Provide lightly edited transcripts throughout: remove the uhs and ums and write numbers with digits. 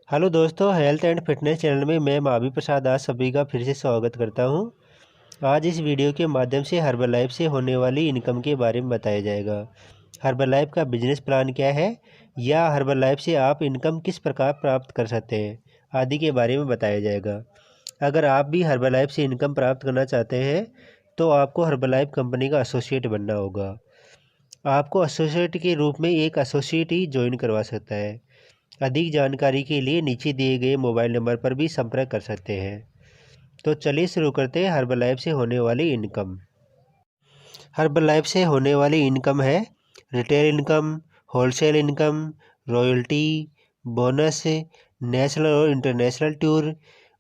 Hello दोस्तों, health and fitness channel में मैं मावी प्रसाद आज सभी का फिर से स्वागत करता हूं। आज इस वीडियो के माध्यम से हर्बल से होने वाली इनकम के बारे में बताया जाएगा। हर्बल का बिजनेस प्लान क्या है या हर्बल से आप इनकम किस प्रकार प्राप्त कर सकते हैं आदि के बारे में बताया जाएगा। अगर आप भी हर्बल से इनकम प्राप्त करना चाहते हैं तो आपको हर्बल कंपनी का एसोसिएट बनना होगा। आपको एसोसिएट के रूप में एक एसोसिएट ही ज्वाइन करवा सकता है। अधिक जानकारी के लिए नीचे दिए गए मोबाइल नंबर पर भी संपर्क कर सकते हैं। तो चलिए शुरू करते हैं हर्बल से होने वाली इनकम। हर्बल से होने वाली इनकम है retail income, wholesale income, royalty, bonus, national और इंटरनेशनल टूर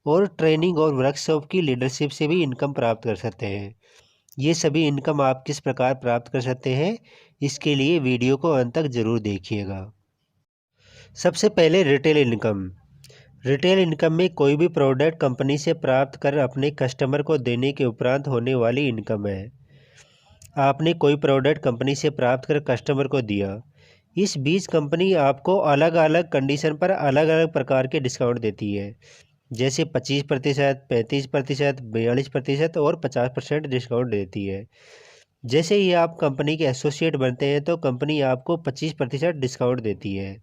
और ट्रेनिंग और वर्कशॉप की लीडरशिप से भी इनकम प्राप्त कर सकते हैं। ये सभी इनकम आप किस प्रकार प्राप्त कर सकते हैं, इसके लिए वीडियो को अंत तक ज़रूर देखिएगा। सबसे पहले रिटेल इनकम। रिटेल इनकम में कोई भी प्रोडक्ट कंपनी से प्राप्त कर अपने कस्टमर को देने के उपरांत होने वाली इनकम है। आपने कोई प्रोडक्ट कंपनी से प्राप्त कर कस्टमर को दिया, इस बीच कंपनी आपको अलग अलग कंडीशन पर अलग अलग प्रकार के डिस्काउंट देती है, जैसे 25%, 35%, 42% और 50% डिस्काउंट देती है। जैसे ही आप कंपनी के एसोसिएट बनते हैं तो कंपनी आपको 25% डिस्काउंट देती है।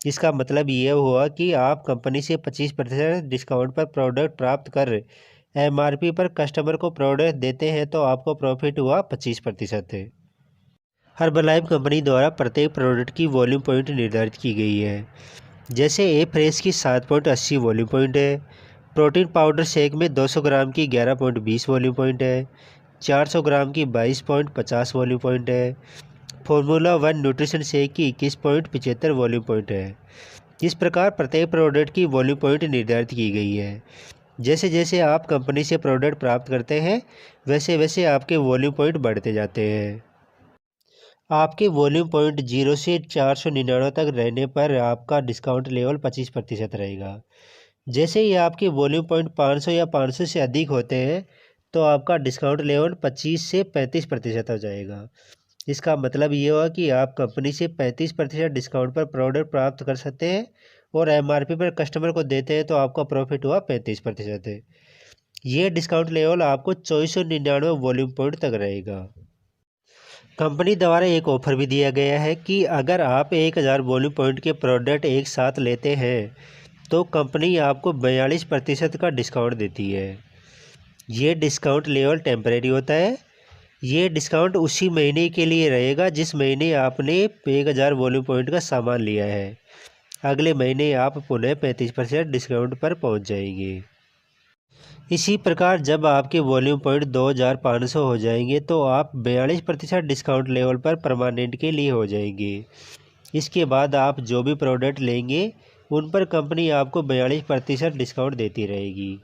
इसका मतलब ये हुआ कि आप कंपनी से 25% डिस्काउंट पर प्रोडक्ट प्राप्त कर एमआरपी पर कस्टमर को प्रोडक्ट देते हैं तो आपको प्रॉफिट हुआ 25%। हर्बलाइफ कंपनी द्वारा प्रत्येक प्रोडक्ट की वॉल्यूम पॉइंट निर्धारित की गई है। जैसे ए फ्रेश की 7.80 वॉल्यूम पॉइंट है, प्रोटीन पाउडर शेक में 200 ग्राम की 11.20 वॉल्यूम पॉइंट है, 400 ग्राम की 22.50 वॉल्यूम पॉइंट है, फॉर्मूला 1 न्यूट्रिशन शेक की 21.75 वॉल्यूम पॉइंट है। इस प्रकार प्रत्येक प्रोडक्ट की वॉल्यूम पॉइंट निर्धारित की गई है। जैसे जैसे आप कंपनी से प्रोडक्ट प्राप्त करते हैं वैसे वैसे आपके वॉल्यूम पॉइंट बढ़ते जाते हैं। आपके वॉल्यूम पॉइंट 0 से 499 तक रहने पर आपका डिस्काउंट लेवल 25% रहेगा। जैसे ही आपके वॉल्यूम पॉइंट 500 या 500 से अधिक होते हैं तो आपका डिस्काउंट लेवल 25 से 35% हो जाएगा। इसका मतलब ये हुआ कि आप कंपनी से 35% डिस्काउंट पर प्रोडक्ट प्राप्त कर सकते हैं और एमआरपी पर कस्टमर को देते हैं तो आपका प्रॉफिट हुआ 35% है। ये डिस्काउंट लेवल आपको 2499 वॉल्यूम पॉइंट तक रहेगा। कंपनी द्वारा एक ऑफर भी दिया गया है कि अगर आप 1000 वॉल्यूम पॉइंट के प्रोडक्ट एक साथ लेते हैं तो कंपनी आपको 42% का डिस्काउंट देती है। ये डिस्काउंट लेवल टेम्परेरी होता है। ये डिस्काउंट उसी महीने के लिए रहेगा जिस महीने आपने 1000 वॉल्यूम पॉइंट का सामान लिया है। अगले महीने आप पुनः 35% डिस्काउंट पर पहुंच जाएंगे। इसी प्रकार जब आपके वॉल्यूम पॉइंट 2500 हो जाएंगे तो आप 42% डिस्काउंट लेवल पर परमानेंट के लिए हो जाएंगे। इसके बाद आप जो भी प्रोडक्ट लेंगे उन पर कंपनी आपको 42% डिस्काउंट देती रहेगी।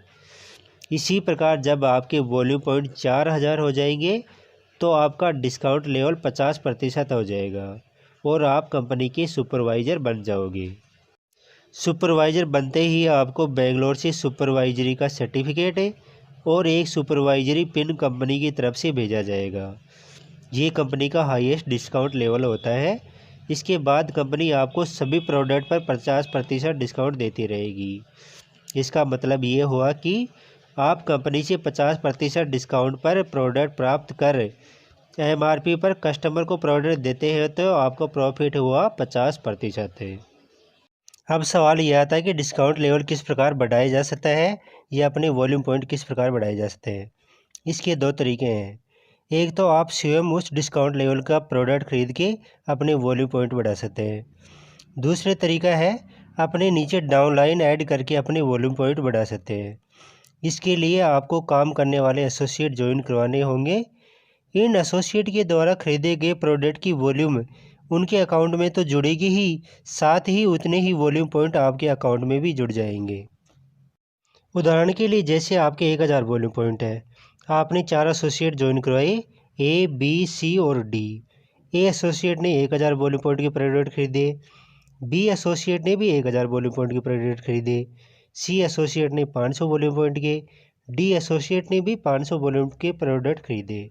इसी प्रकार जब आपके वॉल्यूम पॉइंट 4000 हो जाएंगे तो आपका डिस्काउंट लेवल 50% हो जाएगा और आप कंपनी के सुपरवाइज़र बन जाओगे। सुपरवाइज़र बनते ही आपको बेंगलोर से सुपरवाइजरी का सर्टिफिकेट और एक सुपरवाइजरी पिन कंपनी की तरफ से भेजा जाएगा। ये कंपनी का हाईएस्ट डिस्काउंट लेवल होता है। इसके बाद कंपनी आपको सभी प्रोडक्ट पर 50% डिस्काउंट देती रहेगी। इसका मतलब ये हुआ कि आप कंपनी से 50% डिस्काउंट पर प्रोडक्ट प्राप्त कर एमआरपी पर कस्टमर को प्रोडक्ट देते हैं तो आपको प्रॉफिट हुआ 50%। अब सवाल यह आता है कि डिस्काउंट लेवल किस प्रकार बढ़ाया जा सकता है या अपने वॉल्यूम पॉइंट किस प्रकार बढ़ाए जा सकते हैं। इसके दो तरीके हैं। एक तो आप स्वयं उस डिस्काउंट लेवल का प्रोडक्ट खरीद के अपने वॉल्यूम पॉइंट बढ़ा सकते हैं। दूसरे तरीका है अपने नीचे डाउनलाइन ऐड करके अपने वॉल्यूम पॉइंट बढ़ा सकते हैं। इसके लिए आपको काम करने वाले एसोसिएट ज्वाइन करवाने होंगे। इन एसोसिएट के द्वारा खरीदे गए प्रोडक्ट की वॉल्यूम उनके अकाउंट में तो जुड़ेगी ही, साथ ही उतने ही वॉल्यूम पॉइंट आपके अकाउंट में भी जुड़ जाएंगे। उदाहरण के लिए जैसे आपके 1000 वॉल्यूम पॉइंट है, आपने 4 एसोसिएट ज्वाइन करवाए ए, बी, सी और डी। ए एसोसिएट ने 1000 वॉल्यूम पॉइंट के प्रोडक्ट खरीदे, बी एसोसिएट ने भी 1000 वॉल्यूम पॉइंट के प्रोडक्ट खरीदे, सी एसोसिएट ने 500 वॉल्यूम पॉइंट के, डी एसोसिएट ने भी 500 वॉल्यूम के प्रोडक्ट खरीदे।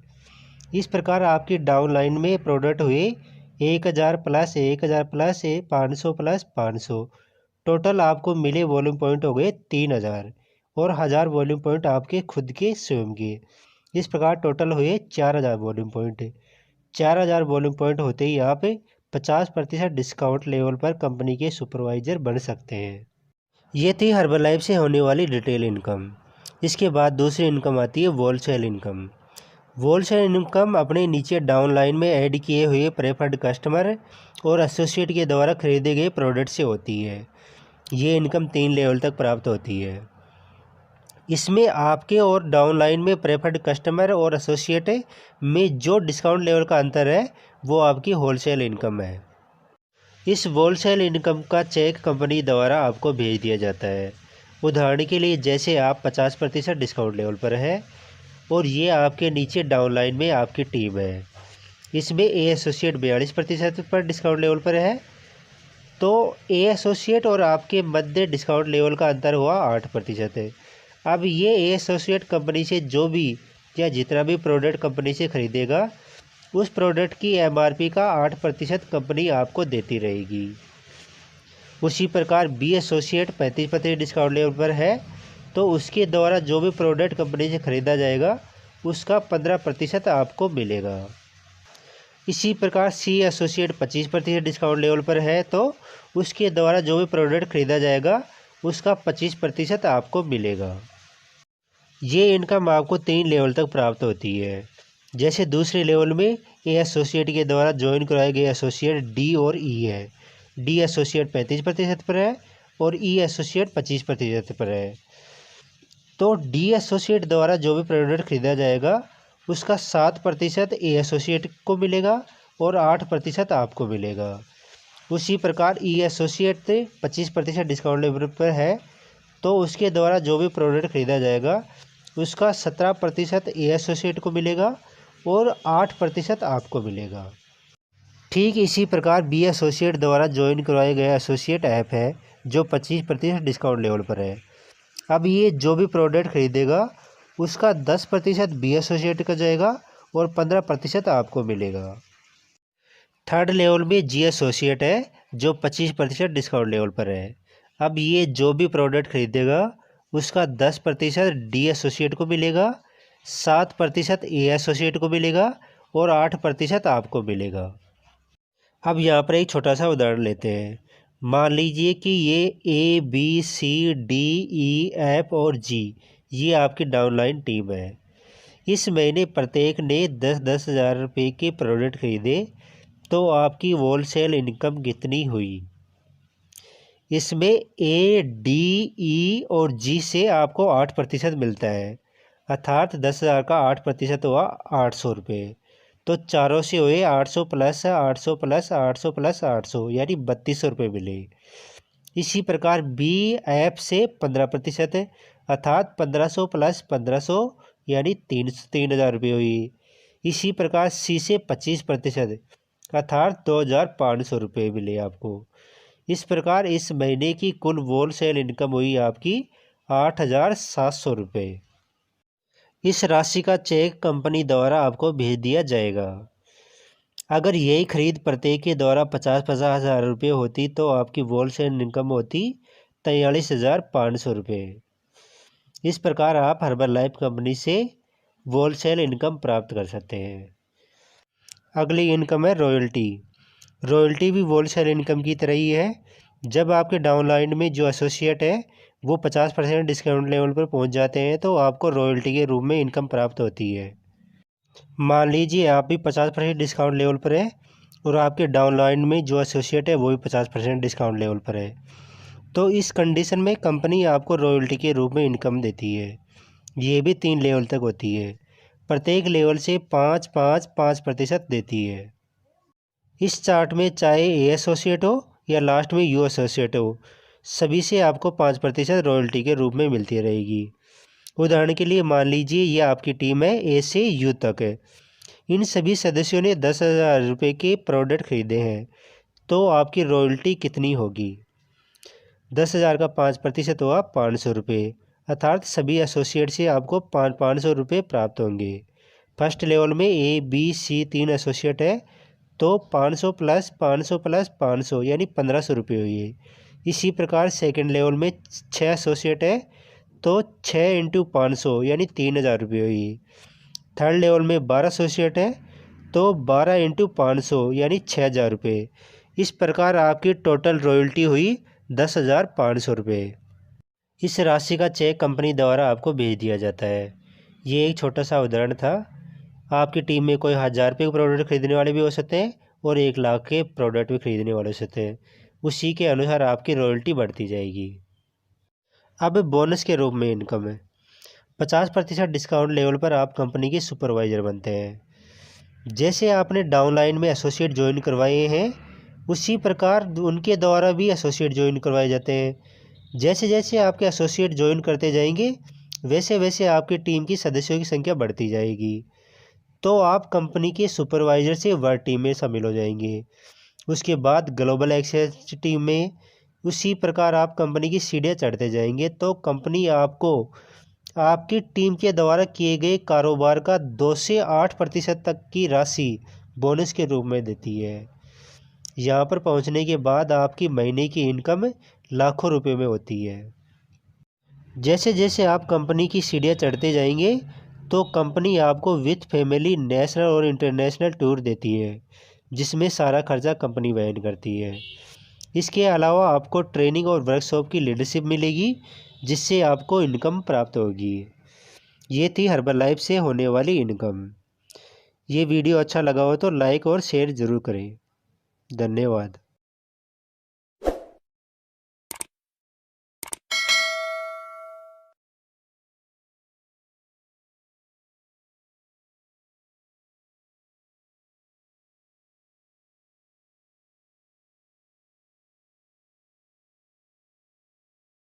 इस प्रकार आपकी डाउनलाइन में प्रोडक्ट हुए 1000 प्लस 1000 प्लस 500 प्लस 500, टोटल आपको मिले वॉल्यूम पॉइंट हो गए 3000 और 1000 वॉल्यूम पॉइंट आपके खुद के स्वयं के। इस प्रकार टोटल हुए 4000 वॉल्यूम पॉइंट। 4000 वॉल्यूम पॉइंट होते ही आप 50% डिस्काउंट लेवल पर कंपनी के सुपरवाइजर बन सकते हैं। ये थी हर्बल से होने वाली रिटेल इनकम। इसके बाद दूसरी इनकम आती है होलसेल इनकम। होलसेल इनकम अपने नीचे डाउनलाइन में ऐड किए हुए प्रेफर्ड कस्टमर और एसोसिएट के द्वारा खरीदे गए प्रोडक्ट से होती है। ये इनकम 3 लेवल तक प्राप्त होती है। इसमें आपके और डाउनलाइन में प्रेफर्ड कस्टमर और एसोसिएट में जो डिस्काउंट लेवल का अंतर है वो आपकी होलसेल इनकम है। इस होलसेल इनकम का चेक कंपनी द्वारा आपको भेज दिया जाता है। उदाहरण के लिए जैसे आप 50% डिस्काउंट लेवल पर है और ये आपके नीचे डाउनलाइन में आपकी टीम है। इसमें ए एसोसिएट 42% पर डिस्काउंट लेवल पर है, तो ए एसोसिएट और आपके मध्य डिस्काउंट लेवल का अंतर हुआ 8% है। अब ये ए एसोसिएट कंपनी से जो भी या जितना भी प्रोडक्ट कंपनी से खरीदेगा उस प्रोडक्ट की एमआरपी का 8% कंपनी आपको देती रहेगी। उसी प्रकार बी एसोसिएट 35% डिस्काउंट लेवल पर है, तो उसके द्वारा जो भी प्रोडक्ट कंपनी से ख़रीदा जाएगा उसका 15% आपको मिलेगा। इसी प्रकार सी एसोसिएट 25% डिस्काउंट लेवल पर है, तो उसके द्वारा जो भी प्रोडक्ट ख़रीदा जाएगा उसका 25% आपको मिलेगा। ये इनकम आपको 3 लेवल तक प्राप्त होती है। जैसे दूसरे लेवल में ए एसोसिएट के द्वारा ज्वाइन कराए गए एसोसिएट डी और ई है। डी एसोसिएट 35% पर है और ई एसोसिएट 25% पर है। तो डी एसोसिएट द्वारा जो भी प्रोडक्ट खरीदा जाएगा उसका 7% ए एसोसिएट को मिलेगा और 8% आपको मिलेगा। उसी प्रकार ई एसोसिएट 25% डिस्काउंट लेवल पर है, तो उसके द्वारा जो भी प्रोडक्ट खरीदा जाएगा उसका 17% ए एसोसिएट को मिलेगा और 8% आपको मिलेगा। ठीक इसी प्रकार बी एसोसिएट द्वारा ज्वाइन करवाया गया एसोसिएट ऐप है जो 25% डिस्काउंट लेवल पर है। अब ये जो भी प्रोडक्ट खरीदेगा उसका 10% बी एसोसिएट का जाएगा और 15% आपको मिलेगा। थर्ड लेवल में जी एसोसिएट है जो 25% डिस्काउंट लेवल पर है। अब ये जो भी प्रोडक्ट खरीदेगा उसका 10% डी एसोसिएट को मिलेगा, 7% ए एसोसिएट को मिलेगा और 8% आपको मिलेगा। अब यहाँ पर एक छोटा सा उदाहरण लेते हैं। मान लीजिए कि ये A B C D E F और जी ये आपकी डाउनलाइन टीम है। इस महीने प्रत्येक ने 10-10 हज़ार रुपये के प्रोडक्ट खरीदे, तो आपकी होलसेल इनकम कितनी हुई? इसमें ए डी ई और जी से आपको 8% मिलता है, अर्थात 10,000 का 8% हुआ 800 रुपये। तो चारों से हुए 800 प्लस 800 प्लस 800 प्लस 800 यानी 3200 रुपये मिले। इसी प्रकार बी एफ से 15% अर्थात 1500 प्लस 1500 यानी 3,000 रुपये हुई। इसी प्रकार सी से 25% अर्थात 2,500 रुपये मिले आपको। इस प्रकार इस महीने की कुल होलसेल इनकम हुई आपकी 8,700 रुपये। इस राशि का चेक कंपनी द्वारा आपको भेज दिया जाएगा। अगर यही खरीद प्रत्येक के द्वारा 50-50 हज़ार रुपये होती तो आपकी होलसेल इनकम होती 43,500 रुपये। इस प्रकार आप हर्बल लाइफ कंपनी से होलसेल इनकम प्राप्त कर सकते हैं। अगली इनकम है रॉयल्टी। रॉयल्टी भी होलसेल इनकम की तरह ही है। जब आपके डाउनलाइन में जो एसोसिएट है वो 50% डिस्काउंट लेवल पर पहुंच जाते हैं, तो आपको रॉयल्टी के रूप में इनकम प्राप्त होती है। मान लीजिए आप भी 50% डिस्काउंट लेवल पर है और आपके डाउनलाइन में जो एसोसिएट है वो भी 50% डिस्काउंट लेवल पर है, तो इस कंडीशन में कंपनी आपको रॉयल्टी के रूप में इनकम देती है। ये भी 3 लेवल तक होती है। प्रत्येक लेवल से 5-5-5% देती है। इस चार्ट में चाहे ए एसोसिएट हो या लास्ट में यू एसोसिएट हो, सभी से आपको 5% रॉयल्टी के रूप में मिलती रहेगी। उदाहरण के लिए मान लीजिए ये आपकी टीम है, ए से यू तक है। इन सभी सदस्यों ने 10,000 रुपये के प्रोडक्ट खरीदे हैं, तो आपकी रॉयल्टी कितनी होगी? 10,000 का 5% हुआ 500 रुपये, अर्थात सभी एसोसिएट से आपको 500 रुपये प्राप्त होंगे। फर्स्ट लेवल में ए बी सी 3 एसोसिएट है, तो 500 प्लस 500 प्लस 500 यानी 1,500 रुपये हुए। इसी प्रकार सेकंड लेवल में 6 एसोसिएट है तो 6 × 500 यानी 3,000 रुपये हुई। थर्ड लेवल में 12 एसोसिएट है तो 12 × 500 यानी 6,000 रुपये। इस प्रकार आपकी टोटल रॉयल्टी हुई 10,500 रुपये। इस राशि का चेक कंपनी द्वारा आपको भेज दिया जाता है। ये एक छोटा सा उदाहरण था। आपकी टीम में कोई 1,000 रुपये के प्रोडक्ट खरीदने वाले भी हो सकते हैं और 1 लाख के प्रोडक्ट भी खरीदने वाले हो सकते हैं। उसी के अनुसार आपकी रॉयल्टी बढ़ती जाएगी। अब बोनस के रूप में इनकम है। 50% डिस्काउंट लेवल पर आप कंपनी के सुपरवाइज़र बनते हैं। जैसे आपने डाउनलाइन में एसोसिएट ज्वाइन करवाए हैं, उसी प्रकार उनके द्वारा भी एसोसिएट ज्वाइन करवाए जाते हैं। जैसे जैसे आपके एसोसिएट ज्वाइन करते जाएंगे, वैसे वैसे आपकी टीम की सदस्यों की संख्या बढ़ती जाएगी, तो आप कंपनी के सुपरवाइज़र से वर्क टीम में शामिल हो जाएंगे। उसके बाद ग्लोबल एक्सेस टीम में उसी प्रकार आप कंपनी की सीढ़ियाँ चढ़ते जाएंगे, तो कंपनी आपको आपकी टीम के द्वारा किए गए कारोबार का 2 से 8% तक की राशि बोनस के रूप में देती है। यहाँ पर पहुँचने के बाद आपकी महीने की इनकम लाखों रुपए में होती है। जैसे जैसे आप कंपनी की सीढ़ियाँ चढ़ते जाएंगे, तो कंपनी आपको विथ फैमिली नेशनल और इंटरनेशनल टूर देती है, जिसमें सारा खर्चा कंपनी वहन करती है। इसके अलावा आपको ट्रेनिंग और वर्कशॉप की लीडरशिप मिलेगी, जिससे आपको इनकम प्राप्त होगी। ये थी हर्बल से होने वाली इनकम। ये वीडियो अच्छा लगा हो तो लाइक और शेयर ज़रूर करें। धन्यवाद।